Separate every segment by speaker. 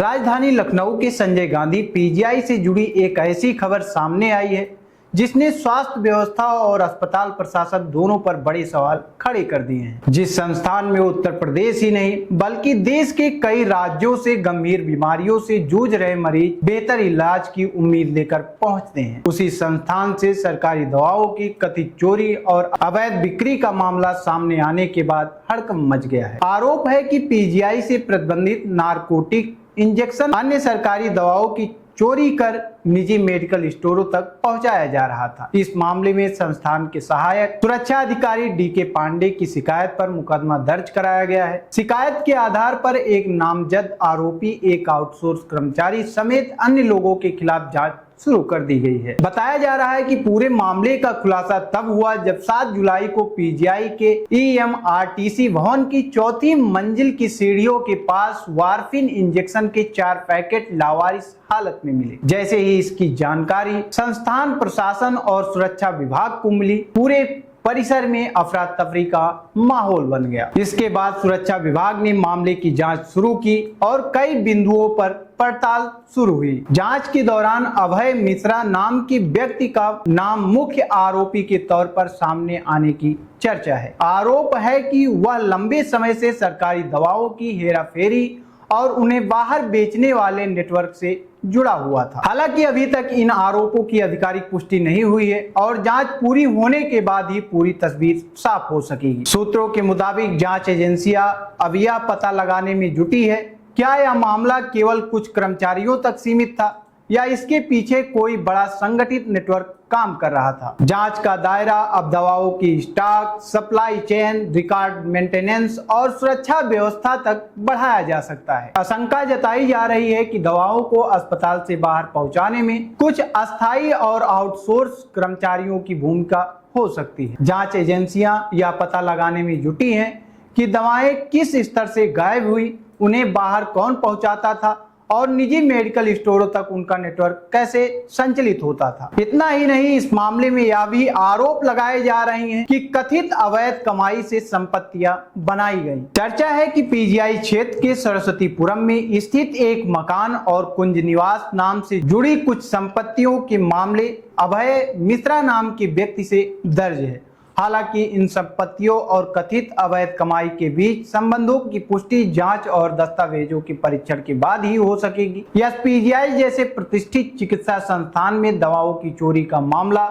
Speaker 1: राजधानी लखनऊ के संजय गांधी पीजीआई से जुड़ी एक ऐसी खबर सामने आई है जिसने स्वास्थ्य व्यवस्था और अस्पताल प्रशासन दोनों पर बड़े सवाल खड़े कर दिए हैं। जिस संस्थान में उत्तर प्रदेश ही नहीं बल्कि देश के कई राज्यों से गंभीर बीमारियों से जूझ रहे मरीज बेहतर इलाज की उम्मीद लेकर पहुंचते हैं, उसी संस्थान से सरकारी दवाओं की कथित चोरी और अवैध बिक्री का मामला सामने आने के बाद हड़कंप मच गया है। आरोप है कि पीजीआई से प्रतिबंधित नारकोटिक इंजेक्शन अन्य सरकारी दवाओं की चोरी कर निजी मेडिकल स्टोरों तक पहुंचाया जा रहा था। इस मामले में संस्थान के सहायक सुरक्षा अधिकारी डीके पांडे की शिकायत पर मुकदमा दर्ज कराया गया है। शिकायत के आधार पर एक नामजद आरोपी, एक आउटसोर्स कर्मचारी समेत अन्य लोगों के खिलाफ जांच शुरू कर दी गई है। बताया जा रहा है कि पूरे मामले का खुलासा तब हुआ जब 7 जुलाई को पीजीआई के EMRTC भवन की चौथी मंजिल की सीढ़ियों के पास वारफिन इंजेक्शन के 4 पैकेट लावारिस हालत में मिले। जैसे ही इसकी जानकारी संस्थान प्रशासन और सुरक्षा विभाग को मिली, पूरे परिसर में अफरा तफरी का माहौल बन गया। इसके बाद सुरक्षा विभाग ने मामले की जांच शुरू की और कई बिंदुओं पर पड़ताल शुरू हुई। जांच के दौरान अभय मिश्रा नाम के व्यक्ति का नाम मुख्य आरोपी के तौर पर सामने आने की चर्चा है। आरोप है कि वह लंबे समय से सरकारी दवाओं की हेराफेरी और उन्हें बाहर बेचने वाले नेटवर्क से जुड़ा हुआ था। हालांकि अभी तक इन आरोपों की आधिकारिक पुष्टि नहीं हुई है और जांच पूरी होने के बाद ही पूरी तस्वीर साफ हो सकेगी। सूत्रों के मुताबिक जांच एजेंसियां अब यह पता लगाने में जुटी है क्या यह मामला केवल कुछ कर्मचारियों तक सीमित था या इसके पीछे कोई बड़ा संगठित नेटवर्क काम कर रहा था। जांच का दायरा अब दवाओं की stock, supply chain, record maintenance और सुरक्षा व्यवस्था तक बढ़ाया जा सकता है। आशंका जताई जा रही है कि दवाओं को अस्पताल से बाहर पहुंचाने में कुछ अस्थायी और आउटसोर्स कर्मचारियों की भूमिका हो सकती है। जांच एजेंसियां यह पता लगाने में जुटी हैं कि दवाएं किस स्तर से गायब हुई, उन्हें बाहर कौन पहुंचाता था और निजी मेडिकल स्टोरों तक उनका नेटवर्क कैसे संचालित होता था। इतना ही नहीं, इस मामले में यह भी आरोप लगाए जा रहे हैं कि कथित अवैध कमाई से संपत्तियां बनाई गई। चर्चा है कि पीजीआई क्षेत्र के सरस्वतीपुरम में स्थित एक मकान और कुंज निवास नाम से जुड़ी कुछ संपत्तियों के मामले अभय मिश्रा नाम के व्यक्ति से दर्ज है। हालांकि इन संपत्तियों और कथित अवैध कमाई के बीच संबंधों की पुष्टि जांच और दस्तावेजों के परीक्षण के बाद ही हो सकेगी। पीजीआई जैसे प्रतिष्ठित चिकित्सा संस्थान में दवाओं की चोरी का मामला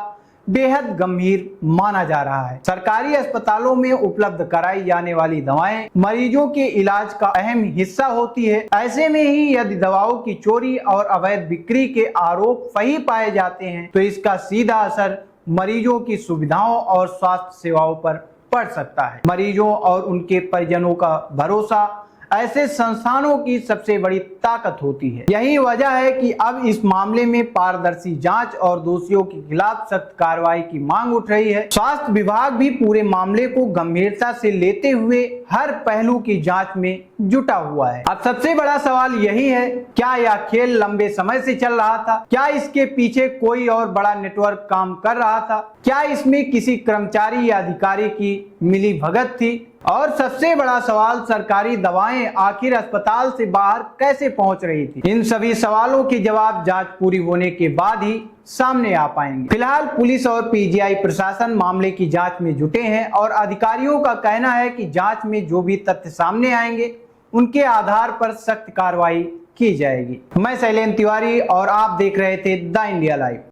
Speaker 1: बेहद गंभीर माना जा रहा है। सरकारी अस्पतालों में उपलब्ध कराई जाने वाली दवाएं मरीजों के इलाज का अहम हिस्सा होती है। ऐसे में ही यदि दवाओं की चोरी और अवैध बिक्री के आरोप सही पाए जाते हैं तो इसका सीधा असर मरीजों की सुविधाओं और स्वास्थ्य सेवाओं पर पड़ सकता है। मरीजों और उनके परिजनों का भरोसा ऐसे संस्थानों की सबसे बड़ी ताकत होती है। यही वजह है कि अब इस मामले में पारदर्शी जांच और दोषियों के खिलाफ सख्त कार्रवाई की मांग उठ रही है। स्वास्थ्य विभाग भी पूरे मामले को गंभीरता से लेते हुए हर पहलू की जांच में जुटा हुआ है। अब सबसे बड़ा सवाल यही है, क्या यह खेल लंबे समय से चल रहा था? क्या इसके पीछे कोई और बड़ा नेटवर्क काम कर रहा था? क्या इसमें किसी कर्मचारी या अधिकारी की मिली भगत थी? और सबसे बड़ा सवाल, सरकारी दवाएं आखिर अस्पताल से बाहर कैसे पहुंच रही थी? इन सभी सवालों के जवाब जांच पूरी होने के बाद ही सामने आ पाएंगे। फिलहाल पुलिस और पीजीआई प्रशासन मामले की जांच में जुटे हैं और अधिकारियों का कहना है कि जांच में जो भी तथ्य सामने आएंगे उनके आधार पर सख्त कार्रवाई की जाएगी। मैं शैलेंद्र तिवारी और आप देख रहे थे द इंडिया लाइव।